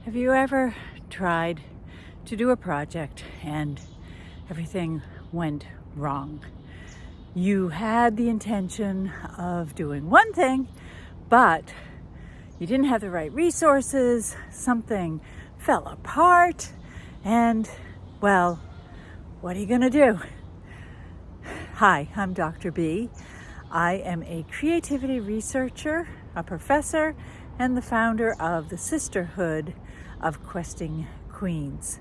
Have you ever tried to do a project and everything went wrong? You had the intention of doing one thing, but you didn't have the right resources, something fell apart, and, well, what are you gonna do? Hi, I'm Dr. B. I am a creativity researcher, a professor, and the founder of the Sisterhood of Questing Queens.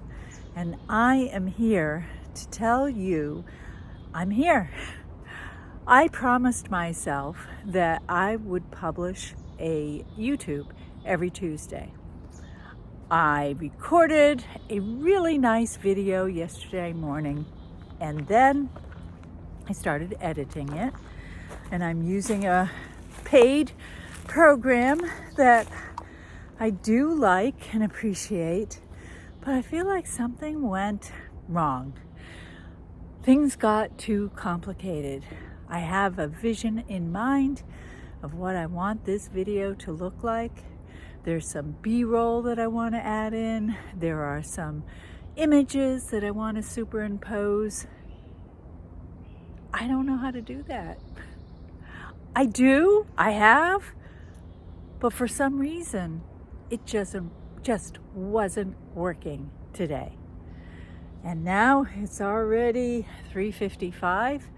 And I am here to tell you I'm here. I promised myself that I would publish a YouTube every Tuesday. I recorded a really nice video yesterday morning, and then I started editing it, and I'm using a paid program that I do like and appreciate, but I feel like something went wrong. Things got too complicated. I have a vision in mind of what I want this video to look like. There's some B-roll that I want to add in. There are some images that I want to superimpose. I don't know how to do that. I have, but for some reason, it just wasn't working today. And now it's already 3:55,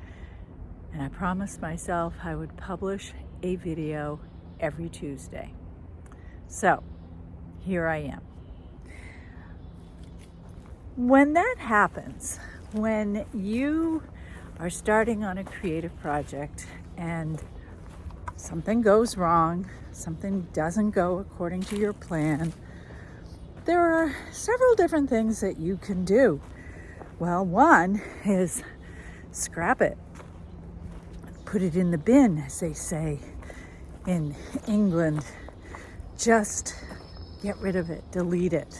and I promised myself I would publish a video every Tuesday. So here I am. When that happens, when you are starting on a creative project and something goes wrong, something doesn't go according to your plan, there are several different things that you can do. Well, one is scrap it. Put it in the bin, as they say in England. Just get rid of it, delete it.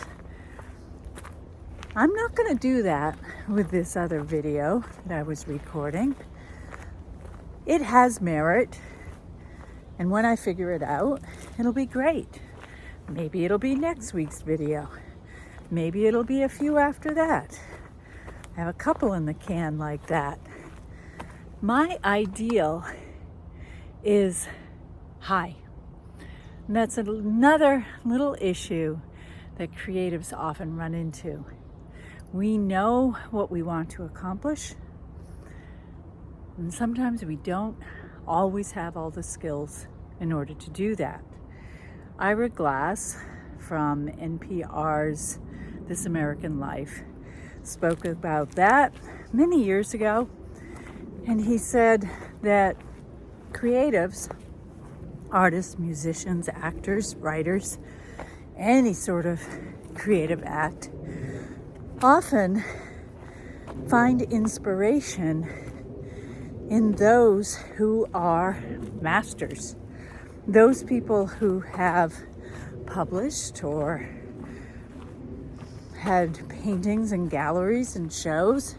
I'm not going to do that with this other video that I was recording. It has merit, and when I figure it out, it'll be great. Maybe it'll be next week's video. Maybe it'll be a few after that. I have a couple in the can like that. My ideal is high. And that's another little issue that creatives often run into. We know what we want to accomplish, and sometimes we don't always have all the skills in order to do that. Ira Glass from NPR's This American Life spoke about that many years ago, and he said that creatives, artists, musicians, actors, writers, any sort of creative act, often find inspiration in those who are masters, those people who have published or had paintings and galleries and shows,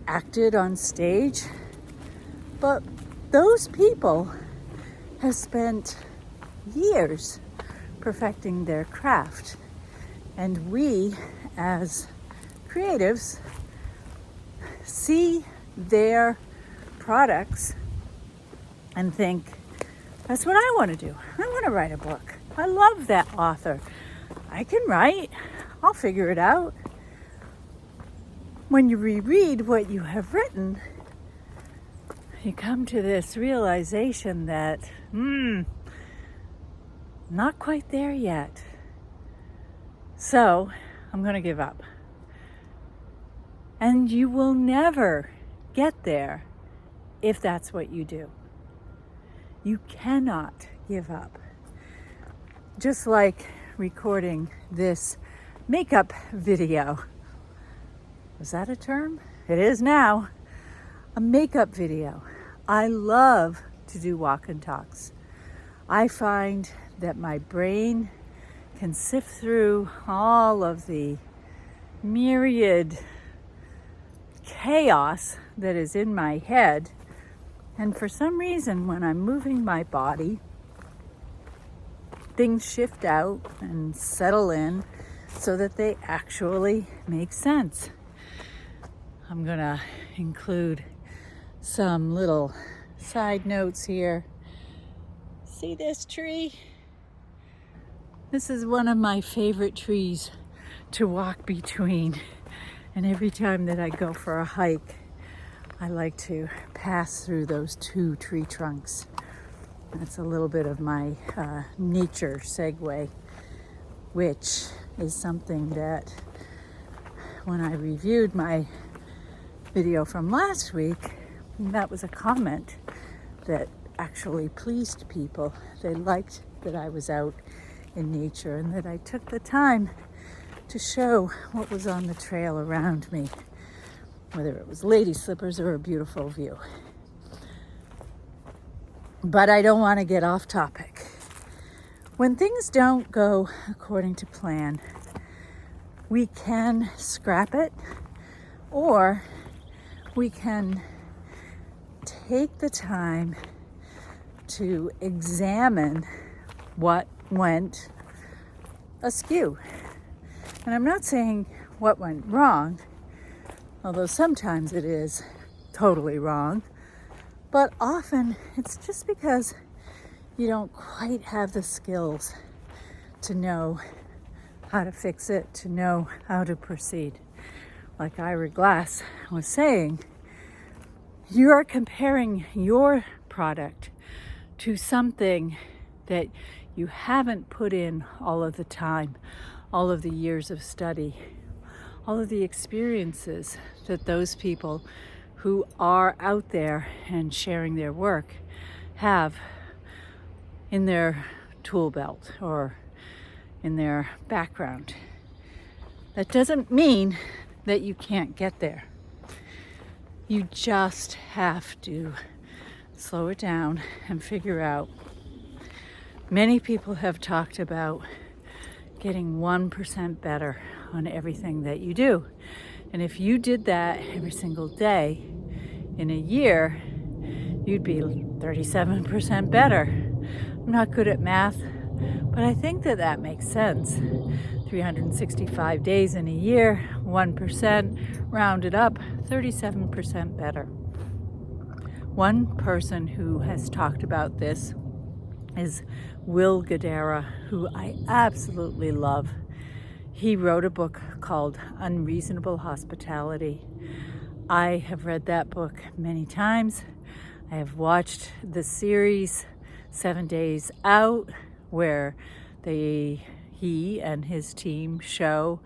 acted on stage, but those people have spent years perfecting their craft. And we, as creatives, see their products and think, that's what I want to do. I want to write a book. I love that author. I can write. I'll figure it out. When you reread what you have written, you come to this realization that, not quite there yet. So I'm going to give up. And you will never get there if that's what you do. You cannot give up. Just like recording this makeup video. Was that a term? It is now. A makeup video. I love to do walk and talks. I find that my brain can sift through all of the myriad chaos that is in my head, and for some reason when I'm moving my body, things shift out and settle in so that they actually make sense. I'm going to include some little side notes here. See this tree? This is one of my favorite trees to walk between. And every time that I go for a hike, I like to pass through those two tree trunks. That's a little bit of my nature segue, which is something that when I reviewed my video from last week, that was a comment that actually pleased people. They liked that I was out in nature and that I took the time to show what was on the trail around me, whether it was lady slippers or a beautiful view. But I don't want to get off topic. When things don't go according to plan, we can scrap it, or we can take the time to examine what went askew. And I'm not saying what went wrong, although sometimes it is totally wrong, but often it's just because you don't quite have the skills to know how to fix it, to know how to proceed. Like Ira Glass was saying, you are comparing your product to something that you haven't put in all of the time, all of the years of study, all of the experiences that those people who are out there and sharing their work have in their tool belt or in their background. That doesn't mean that you can't get there. You just have to slow it down and figure out. Many people have talked about getting 1% better on everything that you do. And if you did that every single day in a year, you'd be 37% better. I'm not good at math, but I think that that makes sense. 365 days in a year, 1%, rounded up, 37% better. One person who has talked about this is Will Guidara, who I absolutely love. He wrote a book called Unreasonable Hospitality. I have read that book many times. I have watched the series 7 Days Out, where he and his team show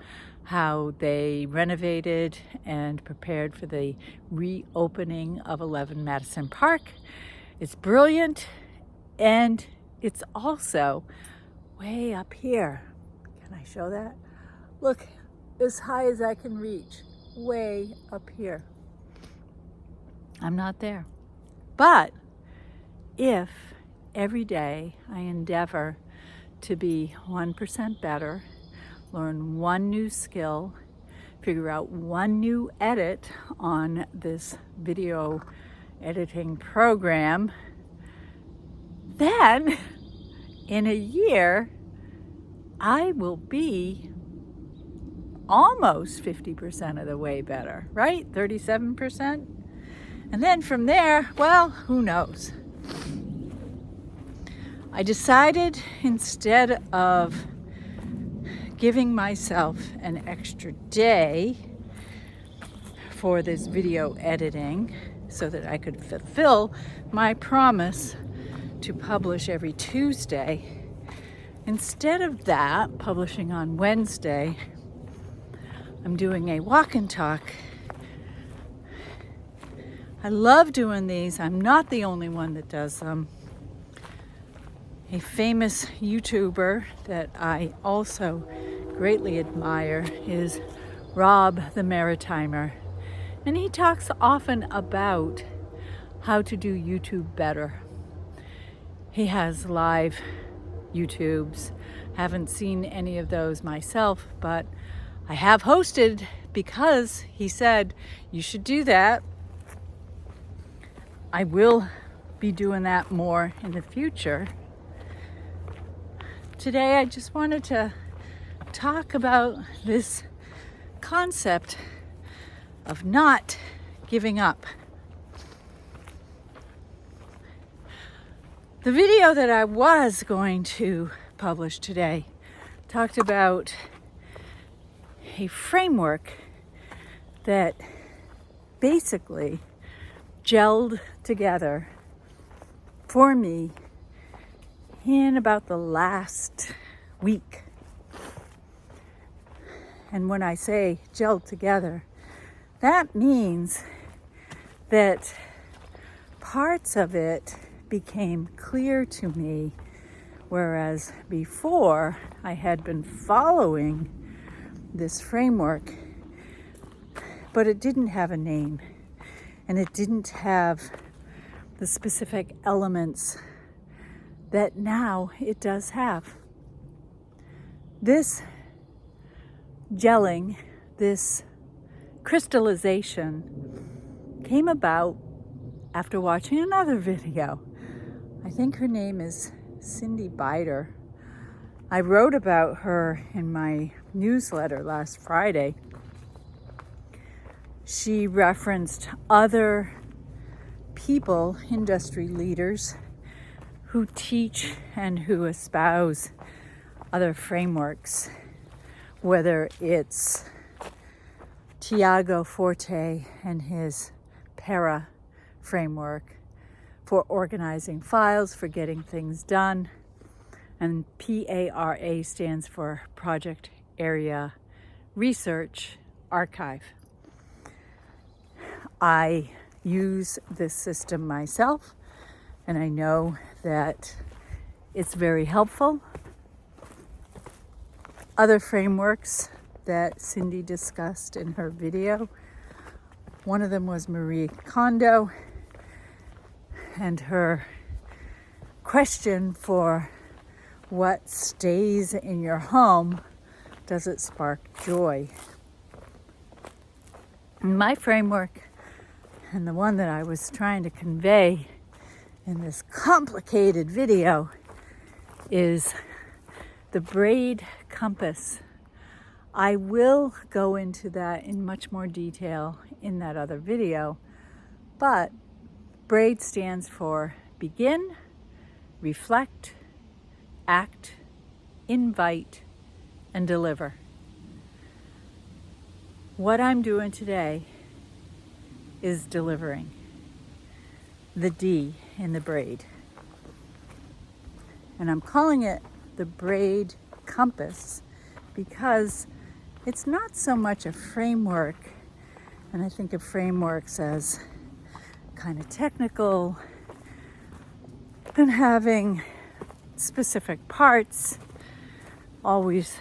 how they renovated and prepared for the reopening of 11 Madison Park. It's brilliant, and it's also way up here. Can I show that? Look, as high as I can reach, way up here. I'm not there. But if every day I endeavor to be 1% better, learn one new skill, figure out one new edit on this video editing program, then in a year, I will be almost 50% of the way better, right? 37%. And then from there, well, who knows? I decided instead of giving myself an extra day for this video editing so that I could fulfill my promise to publish every Tuesday, instead of that, publishing on Wednesday, I'm doing a walk and talk. I love doing these. I'm not the only one that does them. A famous YouTuber that I also greatly admire is Rob the Maritimer. And he talks often about how to do YouTube better. He has live YouTubes. Haven't seen any of those myself, but I have hosted because he said you should do that. I will be doing that more in the future. Today I just wanted to talk about this concept of not giving up. The video that I was going to publish today talked about a framework that basically gelled together for me in about the last week. And when I say gelled together, that means that parts of it became clear to me, whereas before I had been following this framework, but it didn't have a name and it didn't have the specific elements that now it does have. This gelling, this crystallization came about after watching another video. I think her name is Cindy Bider. I wrote about her in my newsletter last Friday. She referenced other people, industry leaders, who teach and who espouse other frameworks, whether it's Tiago Forte and his PARA framework for organizing files, for getting things done, and PARA stands for Project Area Research Archive. I use this system myself, and I know that it's very helpful. Other frameworks that Cindy discussed in her video, one of them was Marie Kondo and her question for what stays in your home, does it spark joy? My framework, and the one that I was trying to convey in this complicated video, is the braid compass. I will go into that in much more detail in that other video, but braid stands for begin, reflect, act, invite, and deliver. What I'm doing today is delivering the D in the braid. And I'm calling it the braid compass because it's not so much a framework, and I think of frameworks as kind of technical and having specific parts, always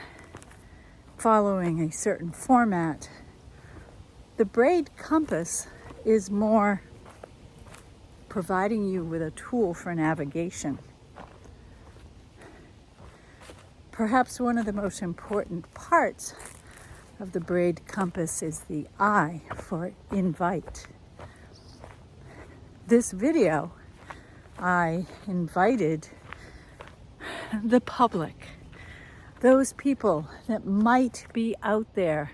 following a certain format. The braid compass is more providing you with a tool for navigation. Perhaps one of the most important parts of the braid compass is the I for invite. This video, I invited the public, those people that might be out there,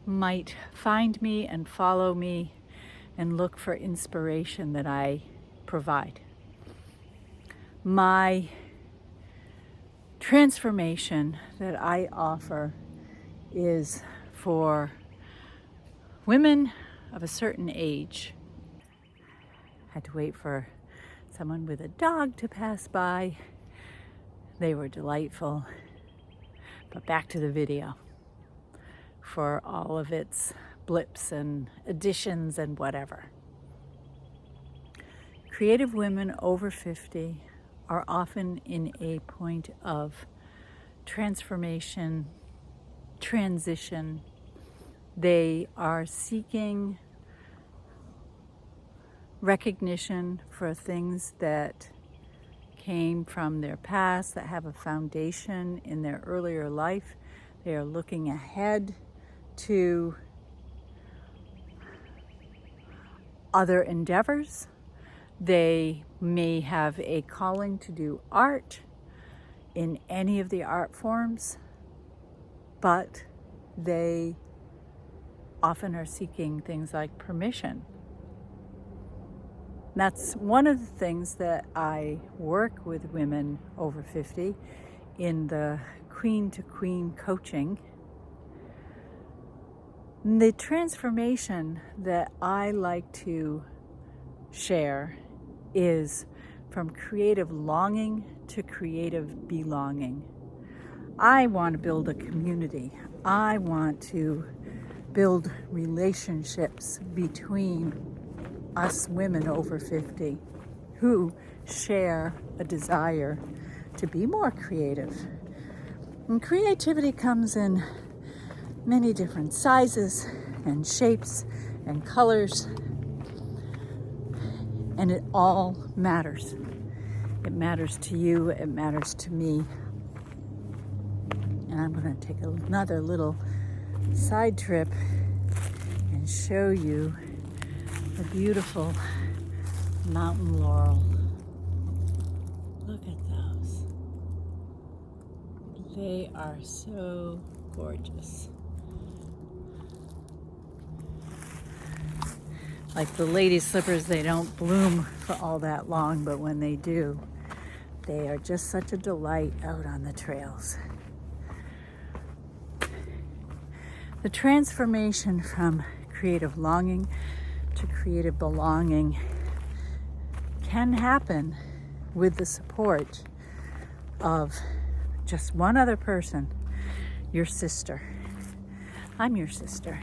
might find me and follow me and look for inspiration that I provide. My transformation that I offer is for women of a certain age. I had to wait for someone with a dog to pass by. They were delightful. But back to the video for all of its blips and additions and whatever. Creative women over 50 are often in a point of transformation, transition. They are seeking recognition for things that came from their past, that have a foundation in their earlier life. They are looking ahead to other endeavors. They may have a calling to do art, in any of the art forms, but they often are seeking things like permission. That's one of the things that I work with women over 50 in the Queen to Queen coaching. The transformation that I like to share is from creative longing to creative belonging. I want to build a community. I want to build relationships between us women over 50 who share a desire to be more creative. And creativity comes in many different sizes and shapes and colors, and it all matters. It matters to you, it matters to me. And I'm going to take another little side trip and show you a beautiful mountain laurel. Look at those. They are so gorgeous. Like the lady slippers, they don't bloom for all that long, but when they do, they are just such a delight out on the trails. The transformation from creative longing to creative belonging can happen with the support of just one other person, your sister. I'm your sister.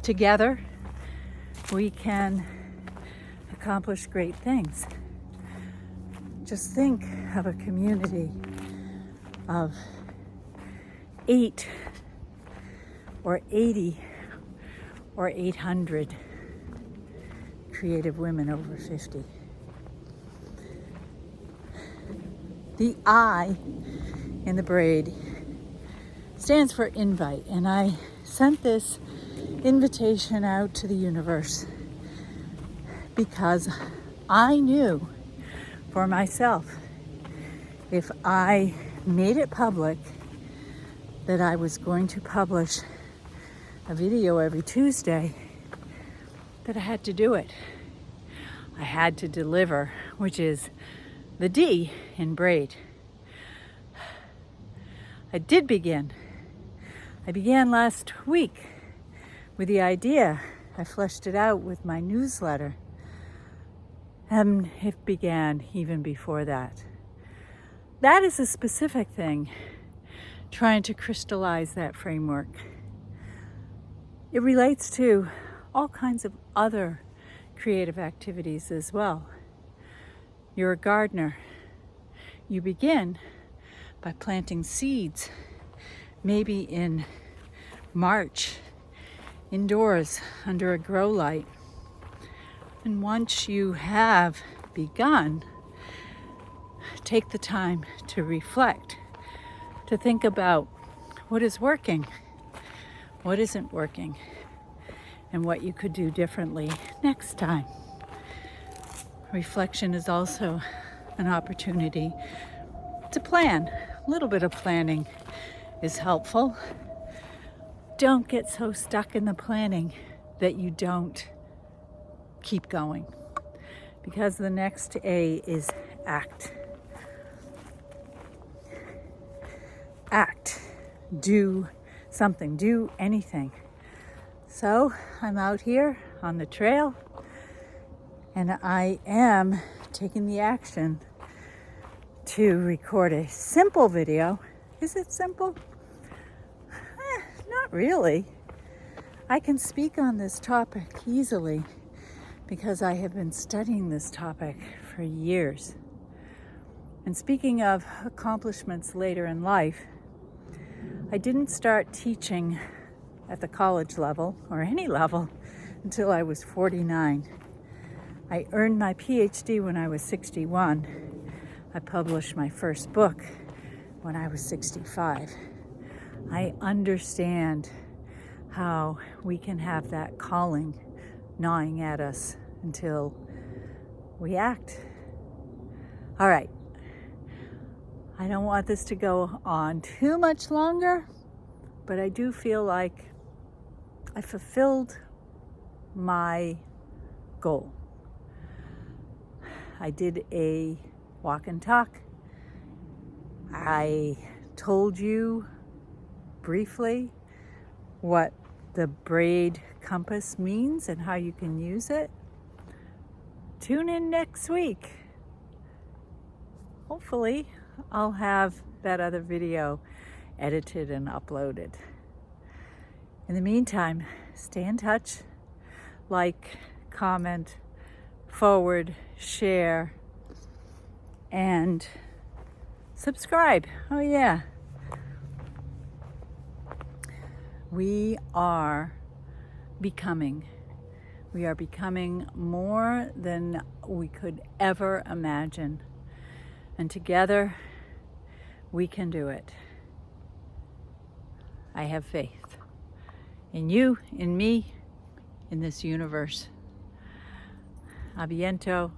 Together, we can accomplish great things. Just think of a community of 8 or 80 or 800 creative women over 50. The I in the braid stands for invite, and I sent this invitation out to the universe because I knew for myself, if I made it public that I was going to publish a video every Tuesday, that I had to do it. I had to deliver, which is the D in braid. I did begin. I began last week with the idea. I fleshed it out with my newsletter. And it began even before that. That is a specific thing, trying to crystallize that framework. It relates to all kinds of other creative activities as well. You're a gardener. You begin by planting seeds, maybe in March, indoors under a grow light. And once you have begun, take the time to reflect, to think about what is working, what isn't working, and what you could do differently next time. Reflection is also an opportunity to plan. A little bit of planning is helpful. Don't get so stuck in the planning that you don't keep going, because the next A is act. Act. Do something. Do anything. So I'm out here on the trail, and I am taking the action to record a simple video. Is it simple? Not really. I can speak on this topic easily because I have been studying this topic for years. And speaking of accomplishments later in life, I didn't start teaching at the college level or any level until I was 49. I earned my PhD when I was 61. I published my first book when I was 65. I understand how we can have that calling gnawing at us until we act. All right, I don't want this to go on too much longer, but I do feel like I fulfilled my goal. I did a walk and talk. I told you briefly what the braid compass means and how you can use it. Tune in next week. Hopefully, I'll have that other video edited and uploaded. In the meantime, stay in touch, like, comment, forward, share, and subscribe. Oh yeah. We are becoming more than we could ever imagine. And together, we can do it. I have faith in you, in me, in this universe. A biento.